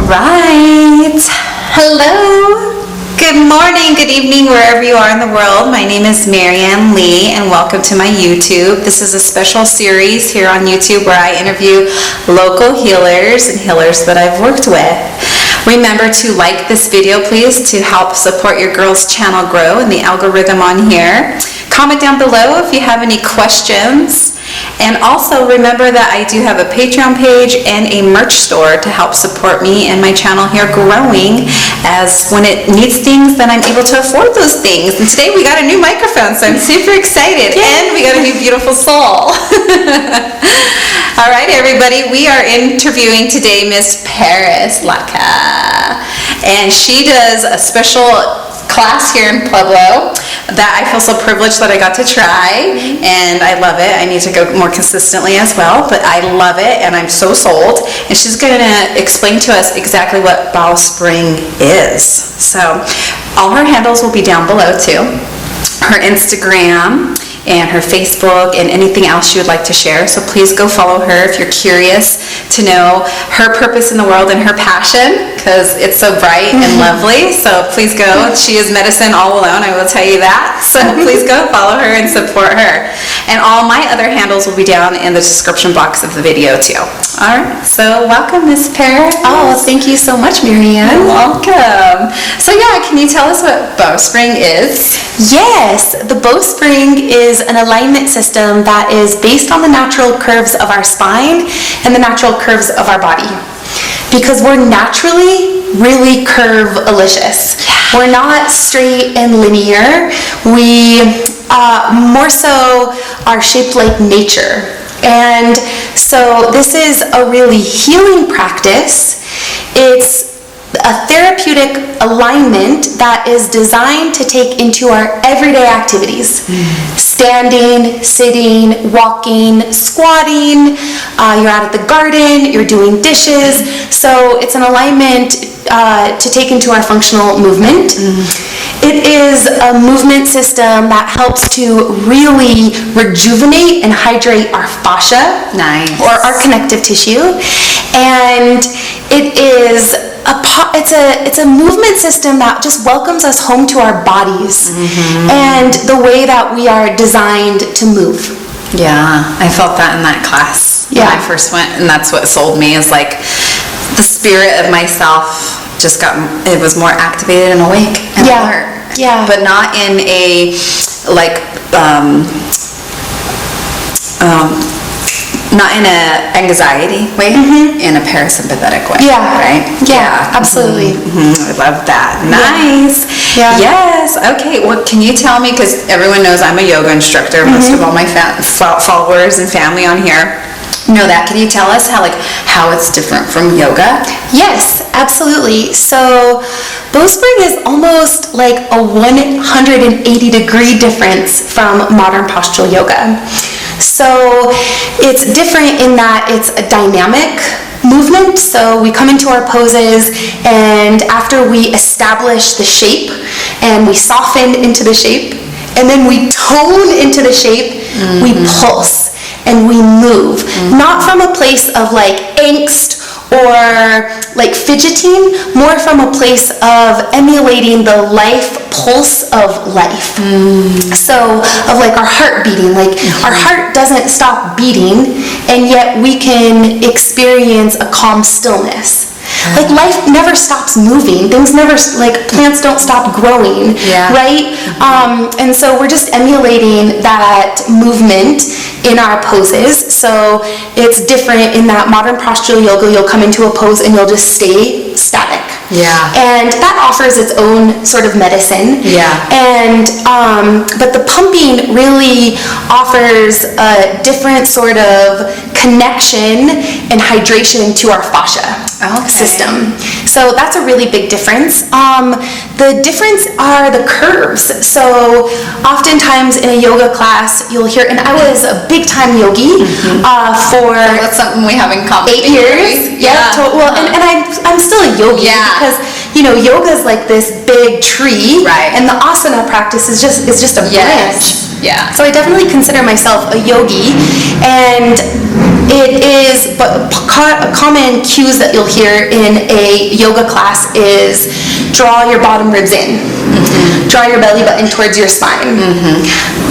right. Hello. Good morning, good evening, wherever you are in the world. My name is Marianne Lee, and welcome to my YouTube. This is a special series here on YouTube where I interview local healers and healers that I've worked with. Remember to like this video, please, to help support your girl's channel grow and the algorithm on here. Comment down below if you have any questions. And also remember that I do have a Patreon page and a merch store to help support me and my channel here growing, as when it needs things, then I'm able to afford those things. And today we got a new microphone, so I'm super excited. Yay. And we got a new beautiful soul. All right, everybody, we are interviewing today Miss Paris Laca, and she does a special class here in Pueblo that I feel so privileged that I got to try, and I love it. I need to go more consistently as well, but I love it and I'm so sold. And she's going to explain to us exactly what Bowspring is. So all her handles will be down below too. Her Instagram and her Facebook and anything else you would like to share. So please go follow her if you're curious to know her purpose in the world and her passion, because it's so bright and lovely. So please go. She is medicine all alone, I will tell you that. So please go follow her and support her. And all my other handles will be down in the description box of the video too. All right, so welcome, Miss Paris. Oh, thank you so much, Marianne. You're welcome. So yeah, can you tell us what Bowspring is? Yes, the Bowspring is an alignment system that is based on the natural curves of our spine and the natural curves of our body. Because we're naturally really curve-alicious. Yeah. We're not straight and linear. We more so are shaped like nature. And so this is a really healing practice. It's a therapeutic alignment that is designed to take into our everyday activities. Standing, sitting, walking, squatting, you're out at the garden, you're doing dishes. So it's an alignment to take into our functional movement. It is a movement system that helps to really rejuvenate and hydrate our fascia, or our connective tissue. And it is it's a movement system that just welcomes us home to our bodies and the way that we are designed to move. Yeah, I felt that in that class when I first went, and that's what sold me, is like the spirit of myself just it was more activated and awake and alert. Yeah. But not in a like not in a anxiety way, in a parasympathetic way. Yeah. Right? Yeah, absolutely. I love that. Nice. Yeah. Yes. Okay. Well, can you tell me, because everyone knows I'm a yoga instructor, most of all my followers and family on here know that. Can you tell us how it's different from yoga? Yes, absolutely. So Bowspring is almost like a 180-degree difference from modern postural yoga. So it's different in that it's a dynamic movement. So we come into our poses, and after we establish the shape and we soften into the shape and then we tone into the shape, we pulse and we move, not from a place of like angst or like fidgeting, more from a place of emulating the life pulse of life. So of like our heart beating, like our heart doesn't stop beating, and yet we can experience a calm stillness. Like life never stops moving. Things never, like plants don't stop growing, right? And so we're just emulating that movement in our poses. So it's different in that modern postural yoga, you'll come into a pose and you'll just stay static. Yeah. And that offers its own sort of medicine. Yeah. And but the pumping really offers a different sort of connection and hydration to our fascia system. So that's a really big difference. The difference are the curves. So oftentimes in a yoga class, you'll hear, and I was a big time yogi for that's something we have in common. 8 years. Yeah. Well, and I'm still a yogi because yoga's like this big tree, right, and the asana practice is just a branch. Yeah. So I definitely consider myself a yogi, and it is, but common cues that you'll hear in a yoga class is draw your bottom ribs in, draw your belly button towards your spine,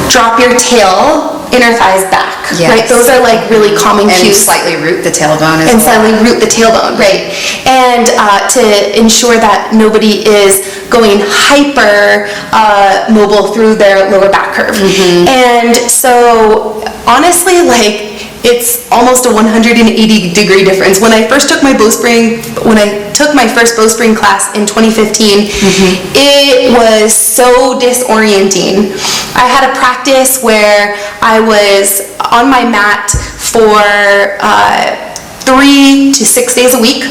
drop your tail, inner thighs back, right? Those are like really common cues. And slightly root the tailbone as well. And slightly root the tailbone, right? And to ensure that nobody is going hyper mobile through their lower back curve. And so honestly, like, it's almost a 180-degree difference. When I first took my Bowspring, Bowspring class in 2015, it was so disorienting. I had a practice where I was on my mat for 3 to 6 days a week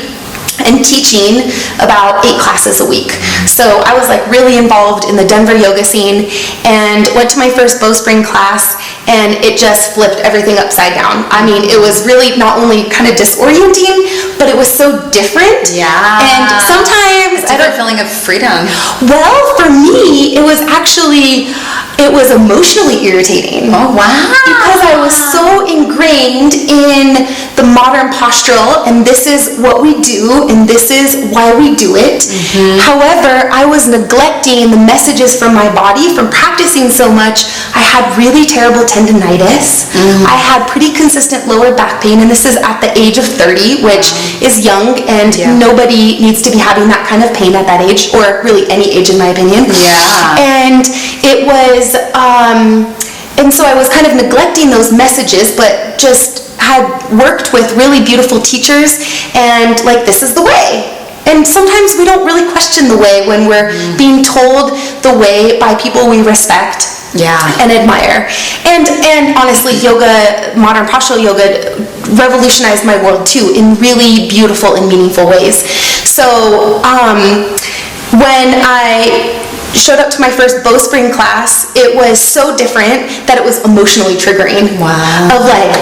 and teaching about 8 classes a week. So I was like really involved in the Denver yoga scene and went to my first Bowspring class, and it just flipped everything upside down. I mean, it was really not only kind of disorienting, but it was so different. Yeah. And sometimes a different feeling of freedom. Well, for me, it was emotionally irritating. Oh, wow. Because I was so ingrained in the modern postural, and this is what we do, and this is why we do it. However, I was neglecting the messages from my body from practicing so much. I had really terrible tendinitis. I had pretty consistent lower back pain, and this is at the age of 30, which is young, and nobody needs to be having that kind of pain at that age, or really any age in my opinion. And it was, and so I was kind of neglecting those messages, but just had worked with really beautiful teachers, and like, this is the way. And sometimes we don't really question the way when we're being told the way by people we respect and admire. And honestly, yoga, modern postural yoga, revolutionized my world too in really beautiful and meaningful ways. So when I showed up to my first Bowspring class, it was so different that it was emotionally triggering. Of like,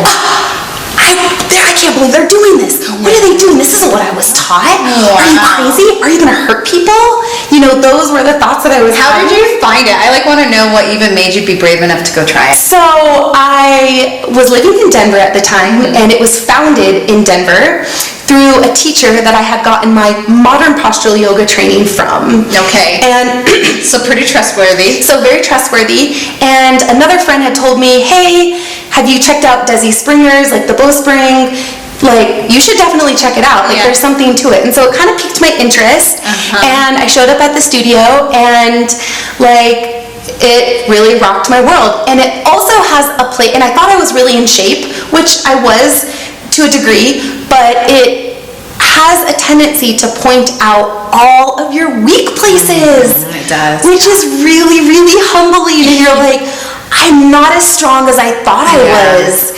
I can't believe they're doing this. What are they doing? This isn't what I was taught. Are you crazy? Are you going to hurt people? Those were the thoughts that I was How having. did you find it? I want to know what even made you be brave enough to go try it. So I was living in Denver at the time, and it was founded in Denver through a teacher that I had gotten my modern postural yoga training from. Okay. And so pretty trustworthy. So very trustworthy. And another friend had told me, hey, have you checked out Desi Springer's, like the Bowspring? Like, you should definitely check it out. Like, there's something to it. And so it kind of piqued my interest. And I showed up at the studio, and like, it really rocked my world. And it also has a plate, and I thought I was really in shape, which I was to a degree, but it has a tendency to point out all of your weak places. It does. Which is really, really humbling. And you're like, I'm not as strong as I thought I was.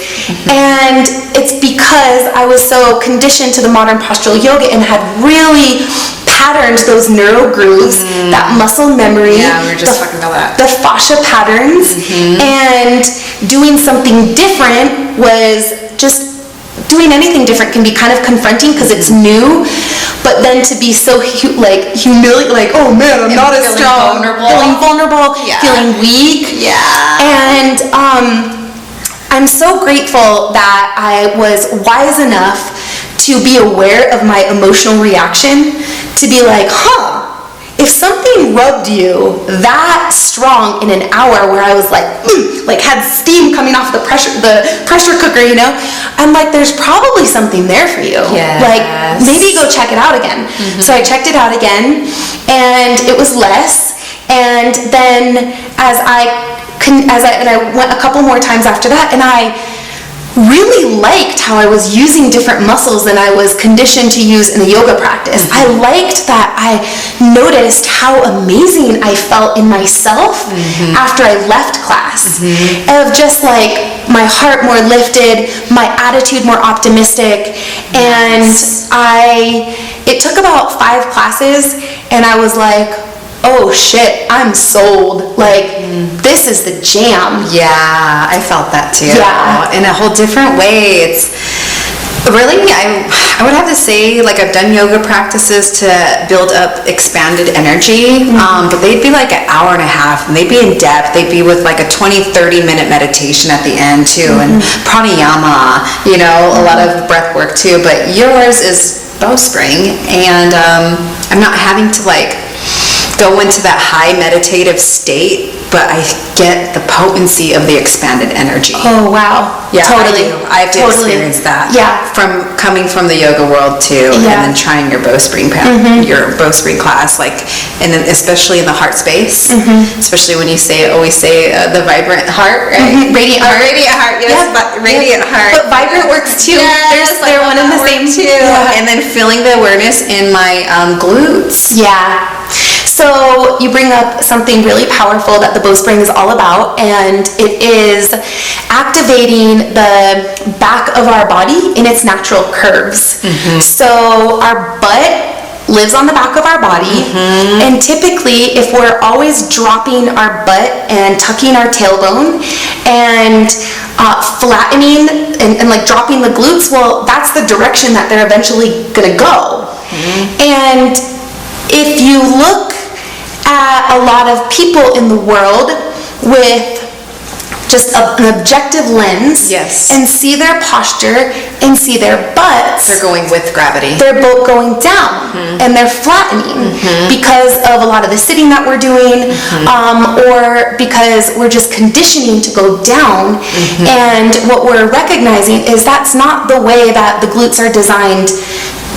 And it's because I was so conditioned to the modern postural yoga and had really patterned those neural grooves, that muscle memory. Yeah, we were just talking about that. The fascia patterns. And doing something different was just, doing anything different can be kind of confronting because it's new, but then to be so humiliated, like, oh man, I'm not as strong, feeling vulnerable, feeling weak, and I'm so grateful that I was wise enough to be aware of my emotional reaction, to be like, if something rubbed you that strong in an hour, where I was like had steam coming off the pressure cooker, I'm like, there's probably something there for you. Like, maybe go check it out again. So I checked it out again, and it was less. And then as I went a couple more times after that, and I really liked how I was using different muscles than I was conditioned to use in a yoga practice. I liked that I noticed how amazing I felt in myself after I left class. Of just like my heart more lifted, my attitude more optimistic, and it took about 5 classes, and I was like, oh shit, I'm sold. Like, this is the jam. Yeah, I felt that too. Yeah. In a whole different way. It's really, I would have to say, like, I've done yoga practices to build up expanded energy, but they'd be like an hour and a half, and they'd be in depth. They'd be with like a 20-30 minute meditation at the end too, and pranayama, you know, a lot of breath work too. But yours is Bowspring, and I'm not having to like go into that high meditative state, but I get the potency of the expanded energy. Oh, wow. Yeah, totally. I have to experience that. Yeah. From coming from the yoga world too, and then trying your Bowspring your Bowspring class, like, and then especially in the heart space, especially when you always say the vibrant heart, right? Radiant heart. Radiant heart, yes, but radiant heart. But vibrant works too. Yes, They're one and the same too. Yeah. And then feeling the awareness in my glutes. Yeah. So you bring up something really powerful that the Bowspring is all about, and it is activating the back of our body in its natural curves. So our butt lives on the back of our body, and typically if we're always dropping our butt and tucking our tailbone and flattening and like dropping the glutes, well, that's the direction that they're eventually gonna go. And if you look at a lot of people in the world with just an objective lens, and see their posture and see their butts, They're going with gravity. they're both going down and they're flattening because of a lot of the sitting that we're doing, or because we're just conditioning to go down. And what we're recognizing is that's not the way that the glutes are designed.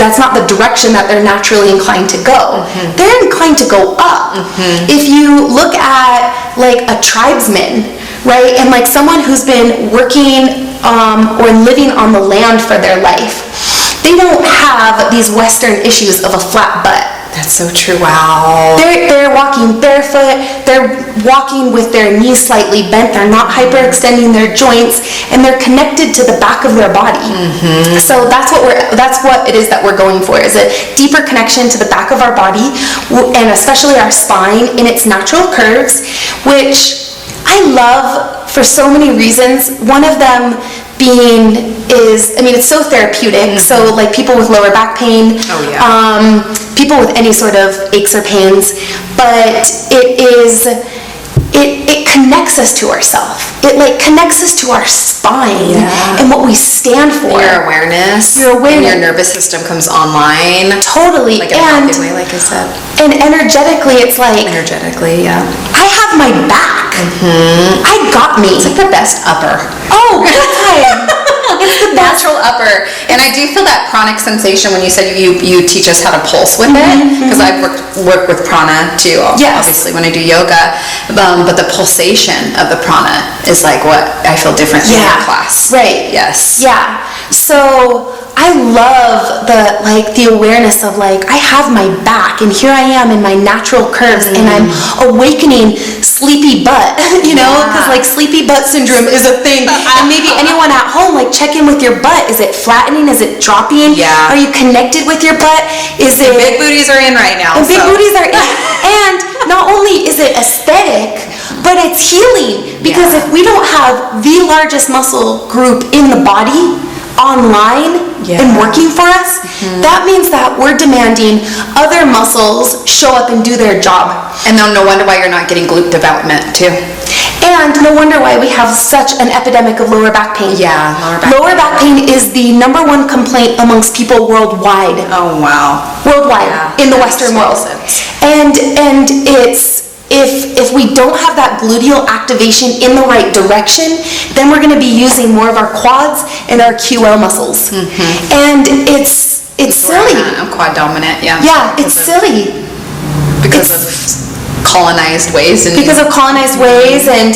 That's not the direction that they're naturally inclined to go. They're inclined to go up. If you look at like a tribesman, right, and like someone who's been working or living on the land for their life, they don't have these Western issues of a flat butt. That's so true. Wow. They're walking barefoot, they're walking with their knees slightly bent, they're not hyperextending their joints, and they're connected to the back of their body. So that's what it is that we're going for, is a deeper connection to the back of our body, and especially our spine in its natural curves, which I love for so many reasons. One of them being it's so therapeutic. So like people with lower back pain, people with any sort of aches or pains, but it connects us to ourselves. It like connects us to our spine and what we stand for. Your awareness. And your nervous system comes online. Totally. Like in a healthy way, like I said. And energetically, it's like, I have my back. I got me. It's like the best upper. Oh, good time. It's the best. Natural upper. And I do feel that pranic sensation when you said you teach us how to pulse with it, because I've worked with prana too, obviously when I do yoga, but the pulsation of the prana is like what I feel different in your class. Right. Yes. Yeah. So I love the awareness of like, I have my back and here I am in my natural curves and I'm awakening sleepy butt, you know, because like sleepy butt syndrome is a thing. And maybe anyone at home, like check in with your butt. Is it flattening? Is it dropping? Yeah. Are you connected with your butt? Is it... Big booties are in right now. And big booties are in. And not only is it aesthetic, but it's healing. Because if we don't have the largest muscle group in the body online and working for us, that means that we're demanding other muscles show up and do their job. And then no wonder why you're not getting glute development too. And no wonder why we have such an epidemic of lower back pain. Yeah, lower back pain is the #1 complaint amongst people worldwide. Oh wow. Worldwide, in the Western world. And it's if we don't have that gluteal activation in the right direction, then we're going to be using more of our quads and our QL muscles. And it's silly. I'm quad dominant, Yeah, it's silly. Because of colonized ways and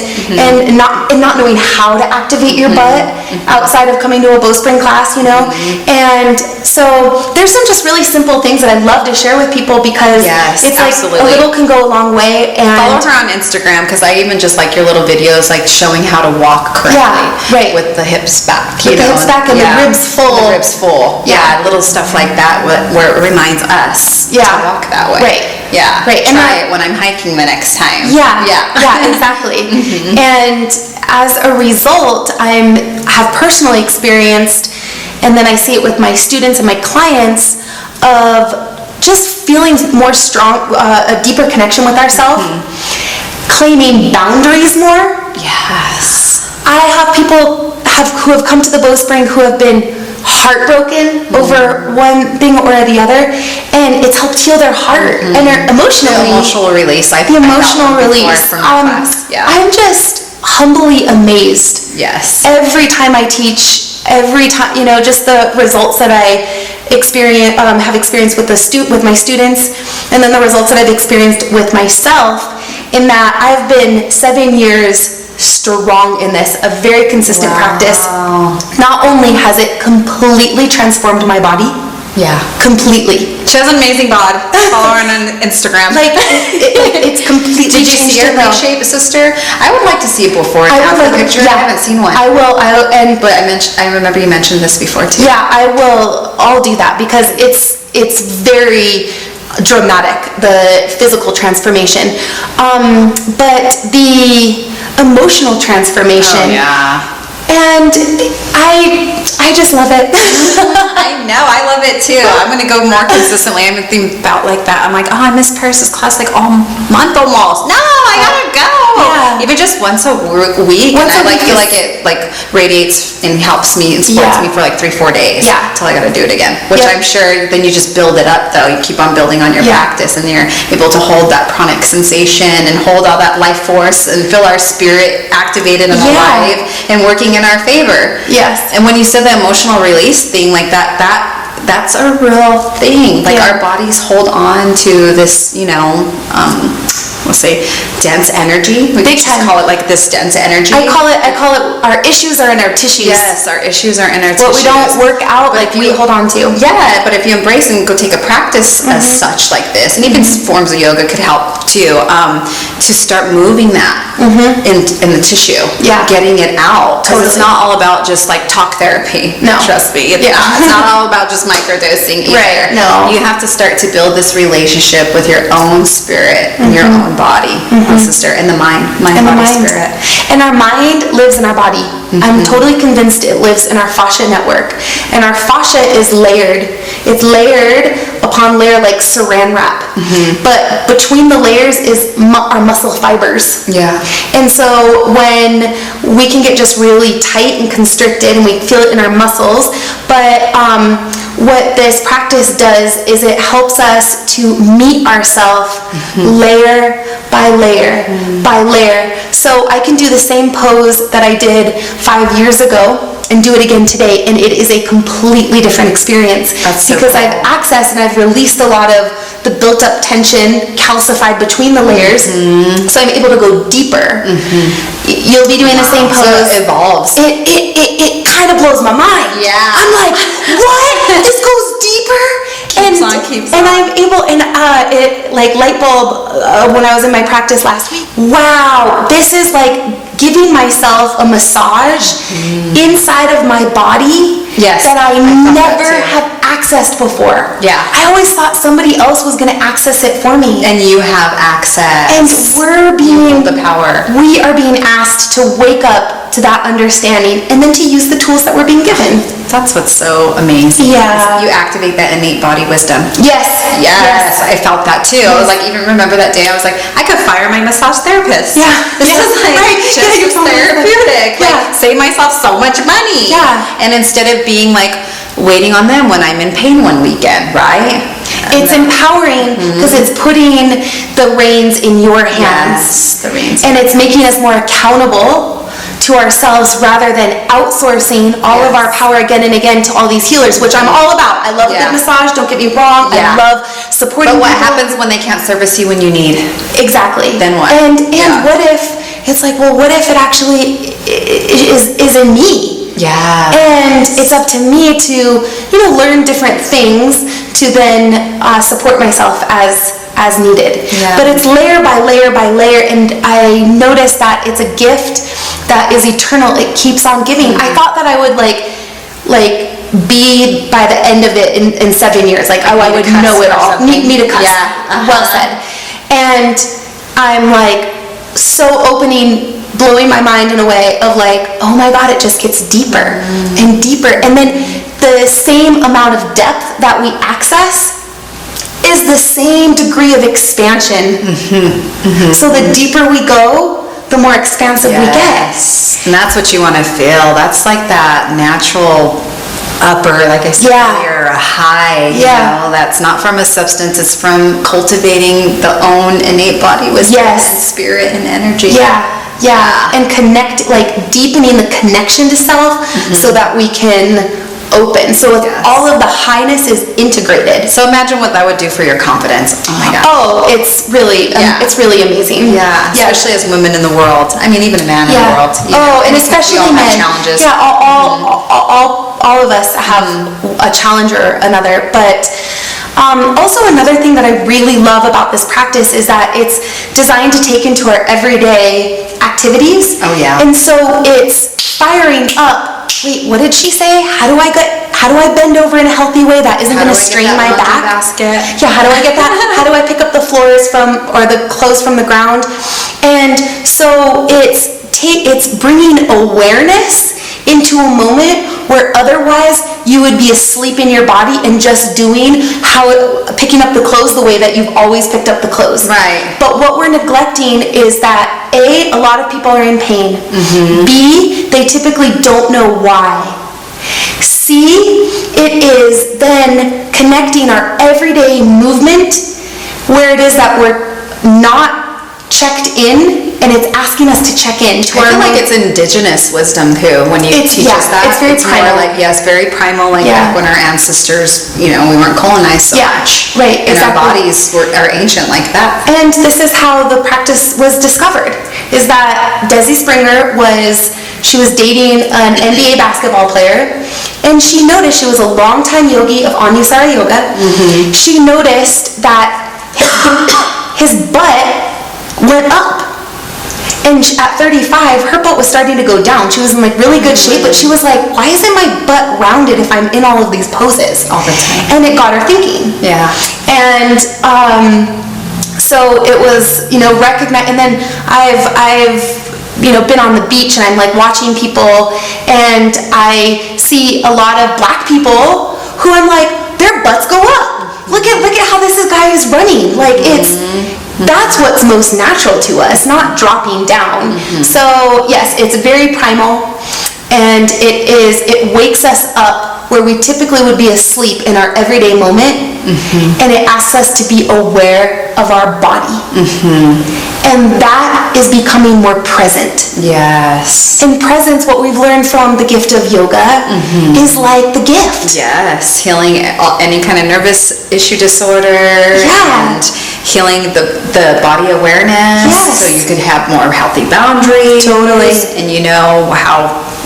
not knowing how to activate your butt outside of coming to a Bowspring class, you know. And so there's some just really simple things that I'd love to share with people, because it's like a little can go a long way. And follow her on Instagram, because I even just like your little videos like showing how to walk correctly with the hips back, with the hips back and the ribs full. Little stuff like that where it reminds us to walk that way. And try it when I'm hiking the next time. Exactly. And as a result, I have personally experienced and then I see it with my students and my clients of just feeling more strong, a deeper connection with ourselves, claiming boundaries more. Yes. I have people who have come to the Bowspring who have been heartbroken over one thing or the other, and it's helped heal their heart and their emotionally. The emotional release. The emotional release. From class. Yeah. I'm just humbly amazed. Yes. Every time I teach, every time, just the results that I have experienced with my students, and then the results that I've experienced with myself, in that I've been 7 years strong in this, a very consistent practice. Not only has it completely transformed my body, completely. She has an amazing bod. Follow her on Instagram. It's completely Did you see her shape, sister? I would like to see a before and after picture. I haven't seen one. I will. But I remember you mentioned this before too. Yeah, I will. I'll do that because it's very dramatic, the physical transformation, but the emotional transformation. Oh, yeah. And I just love it. I know, I love it too. I'm going to go more consistently. I'm thinking about like that. I'm like, I miss Paris's class like all month almost. No, I gotta go. Yeah. Even just once a week. I feel like it radiates and helps me and supports me for like 3-4 days. Yeah. Until I gotta do it again. Which I'm sure then you just build it up though. You keep on building on your practice, and you're able to hold that pranic sensation and hold all that life force and feel our spirit activated and alive and working in our favor. Yes. And when you said the emotional release thing, like that's a real thing. Like our bodies hold on to this, we'll say dense energy. We just call it like this dense energy. I call it our issues are in our tissues. Yes, our issues are in our tissues. What we don't work out, we hold on to. Yeah, but if you embrace and go take a practice as such like this, and even forms of yoga could help too, to start moving that in the tissue. Yeah. Getting it out. Because it's not all about just like talk therapy. No. Trust me. It's not all about just microdosing either. Right. No. You have to start to build this relationship with your own spirit and your own body, my sister, and the mind, body, spirit. And our mind lives in our body. I'm totally convinced it lives in our fascia network. And our fascia is layered. It's layered upon layer like saran wrap. But between the layers is our muscle fibers. Yeah. And so when we can get just really tight and constricted and we feel it in our muscles, but what this practice does is it helps us to meet ourselves layer by layer by layer. So I can do the same pose that I did 5 years ago and do it again today, and it is a completely different experience. Because I've accessed and I've released a lot of the built-up tension, calcified between the layers, so I'm able to go deeper. You'll be doing the same pose. So it evolves. It kind of blows my mind. Yeah. I'm like, what? This goes deeper? Keeps on. And I'm able, and it like light bulb when I was in my practice last week. Wow, this is like giving myself a massage inside of my body that I never have accessed before. Yeah. I always thought somebody else was going to access it for me. And you have access. And we are being asked to wake up to that understanding and then to use the tools that we're being given. That's what's so amazing. Yeah. You activate that innate body wisdom. Yes. I felt that too. I was like, even remember that day, I was like, I could fire my massage therapist. Yeah. This is like just therapeutic. Like, save myself so much money. Yeah. And instead of being like waiting on them when I'm in pain one weekend, right? It's empowering because it's putting the reins in your hands. Yes, the reins. And it's making us more accountable to ourselves rather than outsourcing all of our power again and again to all these healers, which I'm all about. I love a good massage, don't get me wrong. I love supporting But what people. happens when they can't service you when you need? Exactly. Then what? And what if, it's like, well, what if it actually is in me? Yeah. And it's up to me to, learn different things to then support myself as needed. Yeah. But it's layer by layer by layer, and I noticed that it's a gift that is eternal. It keeps on giving. I thought that I would be by the end of it in 7 years. Like, I would know it all. Need a cuss. Yeah. Well said. And I'm like blowing my mind in a way of like, oh my God, it just gets deeper and deeper. And then the same amount of depth that we access is the same degree of expansion. So the deeper we go, the more expansive we get. And that's what you want to feel. That's like that natural upper, like I said earlier, a high, you know, that's not from a substance, it's from cultivating the own innate body wisdom and spirit and energy. And connect, like deepening the connection to self so that we can open. So all of the highness is integrated. So imagine what that would do for your confidence. Oh my God. Oh, it's really amazing. Especially as women in the world. I mean, even a man in the world. And especially men. Challenges. All of us have a challenge or another, but also another thing that I really love about this practice is that it's designed to take into our everyday activities. And so it's firing up. Wait, what did she say? How do I bend over in a healthy way that isn't going to strain my back? Basket? Yeah, how do I get that? How do I pick up the floors or the clothes from the ground? And so it's bringing awareness into a moment where otherwise you would be asleep in your body and just picking up the clothes the way that you've always picked up the clothes. Right. But what we're neglecting is that A, a lot of people are in pain. B, they typically don't know why. C, it is then connecting our everyday movement where it is that we're not checked in, and it's asking us to check in to I feel like it's indigenous wisdom too when you teach us that. It's very primal. Very primal, like back when our ancestors, we weren't colonized so much. Right, and our bodies are ancient like that. And this is how the practice was discovered, is that Desi Springer was dating an NBA basketball player, and she noticed, she was a longtime yogi of Anusara Yoga, she noticed that his butt went up. And at 35, her butt was starting to go down. She was in like really good shape, but she was like, why isn't my butt rounded if I'm in all of these poses? All the time. And it got her thinking. And so it was, recognize, and then I've been on the beach and I'm like watching people, and I see a lot of black people who I'm like, their butts go up. Look at how this guy is running. Like that's what's most natural to us, not dropping down. So yes, it's very primal, and it wakes us up where we typically would be asleep in our everyday moment, and it asks us to be aware of our body. And that is becoming more present. Yes. In presence, what we've learned from the gift of yoga is like the gift. Yes, healing any kind of nervous issue disorder. And healing the body awareness. So you could have more healthy boundaries. Totally. And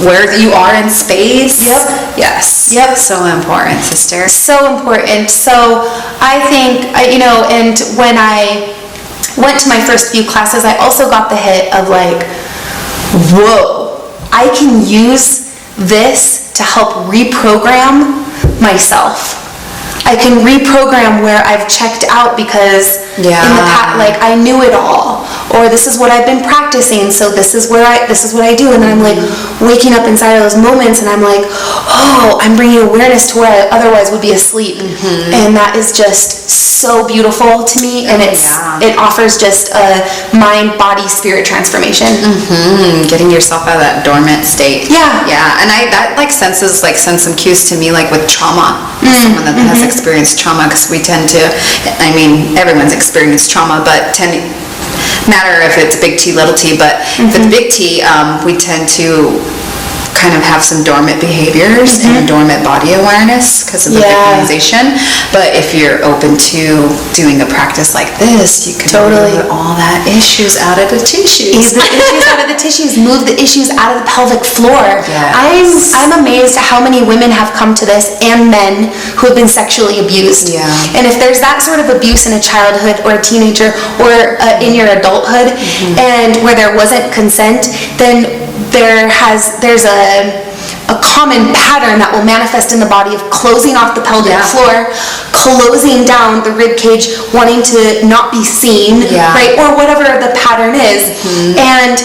where you are in space. Yes. So important, sister. So important. So I think, and when I went to my first few classes, I also got the hit of like, whoa, I can use this to help reprogram myself. I can reprogram where I've checked out because in the past, like I knew it all, or this is what I've been practicing, so this is what I do, and then I'm like waking up inside of those moments, and I'm like, oh, I'm bringing awareness to where I otherwise would be asleep, and that is just so beautiful to me, and it offers just a mind, body, spirit transformation. Getting yourself out of that dormant state. And that sends some cues to me, like with trauma. Someone that has experienced trauma, because we tend to, everyone's experienced trauma, but matter if it's big T, little t, but if it's big T, we tend to kind of have some dormant behaviors and dormant body awareness because of the victimization. But if you're open to doing a practice like this, you can move all that issues out of the tissues. Ease the issues out of the tissues, move the issues out of the pelvic floor. I'm amazed at how many women have come to this, and men who have been sexually abused. And if there's that sort of abuse in a childhood or a teenager or in your adulthood, and where there wasn't consent, then there's a common pattern that will manifest in the body of closing off the pelvic floor, closing down the rib cage, wanting to not be seen, right, or whatever the pattern is. And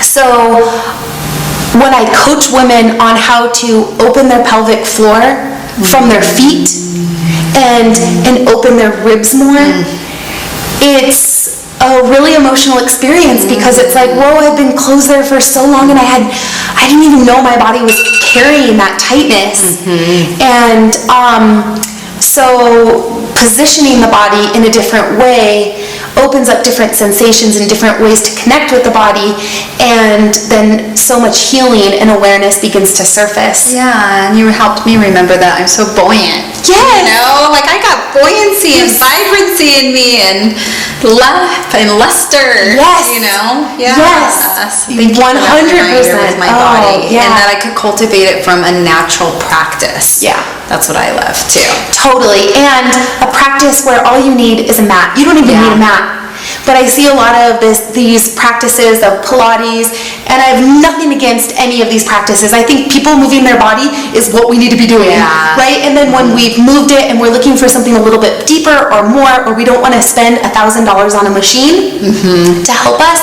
so when I coach women on how to open their pelvic floor from their feet and open their ribs more, it's a really emotional experience because it's like, whoa, I've been closed there for so long and I didn't even know my body was carrying that tightness. And so positioning the body in a different way opens up different sensations and different ways to connect with the body, and then so much healing and awareness begins to surface. Yeah, and you helped me remember that I'm so buoyant. Yes. You know, like I got buoyancy and vibrancy in me and life and luster. Yes. You know? Yeah. Yes. Thank you for that reminder with my body. Yeah. And that I could cultivate it from a natural practice. Yeah. That's what I love too. Totally. And a practice where all you need is a mat. You don't even need a mat. But I see a lot of these practices of Pilates, and I have nothing against any of these practices. I think people moving their body is what we need to be doing, right? And then when we've moved it and we're looking for something a little bit deeper or more, or we don't want to spend $1,000 on a machine to help us,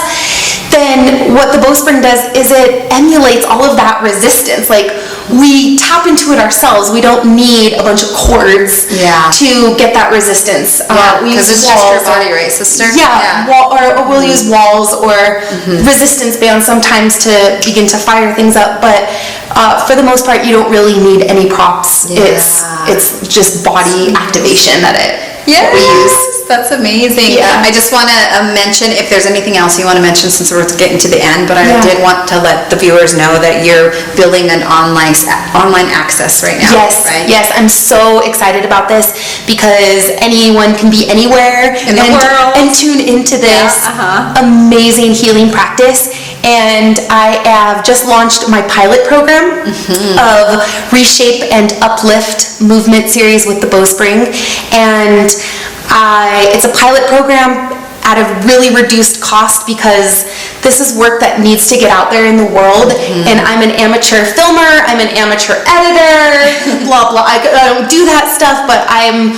then what the Bowspring does is it emulates all of that resistance. Like, we tap into it ourselves. We don't need a bunch of cords to get that resistance. Because it's just your body, right, sister? Or we'll use walls or resistance bands sometimes to begin to fire things up. But for the most part, you don't really need any props. It's just body activation that we use. That's amazing. I just want to mention, if there's anything else you want to mention since we're getting to the end, but I did want to let the viewers know that you're building an online access right now. Yes, right? Yes, I'm so excited about this because anyone can be anywhere in the world and tune into this amazing healing practice. And I have just launched my pilot program of Reshape and Uplift movement series with the Bowspring. And it's a pilot program at a really reduced cost because this is work that needs to get out there in the world. And I'm an amateur filmer, I'm an amateur editor, blah, blah. I don't do that stuff, but I'm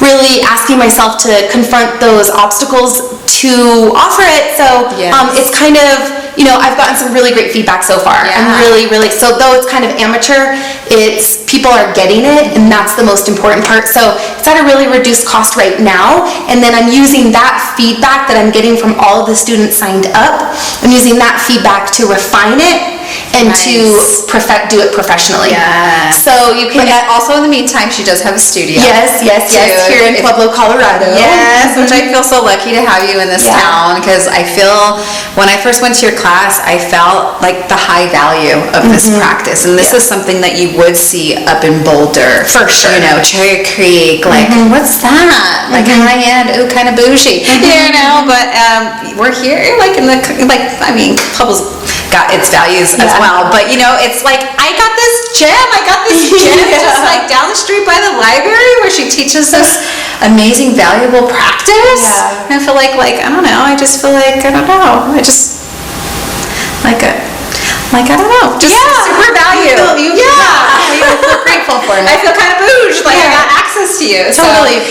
really asking myself to confront those obstacles to offer it. So it's kind of, I've gotten some really great feedback so far. I'm really, so though it's kind of amateur, it's people are getting it, and that's the most important part. So it's at a really reduced cost right now, and then I'm using that feedback that I'm getting from all of the students signed up. I'm using that feedback to refine it and to do it professionally. So you can. But also in the meantime, she does have a studio. Yes, here in Pueblo, Colorado. Yes, which I feel so lucky to have you in this town, because I feel when I first went to your class, I felt like the high value of this practice, and this is something that you would see up in Boulder, for sure. Cherry Creek, like what's that? Like high end, ooh, kind of bougie, But we're here, Pueblo's got its values as well, but it's like I got this gym just like down the street by the library where she teaches this amazing valuable practice. And I feel like I don't know, I just feel like I don't know, I just I don't know, just super value. You feel grateful for me. I feel kind of bouged, like I got access to you. Totally.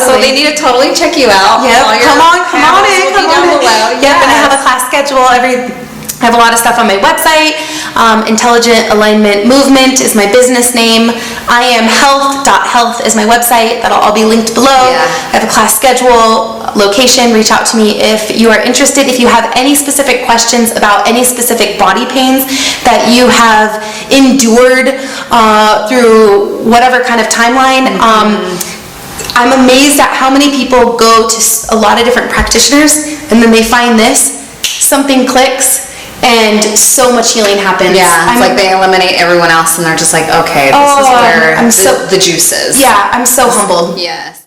So they need to totally check you out. Come on in. Below. And I have a class schedule I have a lot of stuff on my website. Intelligent Alignment Movement is my business name. I am health.health is my website. That'll all be linked below. I have a class schedule, location. Reach out to me if you are interested. If you have any specific questions about any specific body pains that you have endured through whatever kind of timeline, I'm amazed at how many people go to a lot of different practitioners and then they find this, something clicks, and so much healing happens. It's like they eliminate everyone else and they're just like, okay, this is where the juice is. I'm so humbled. Yes.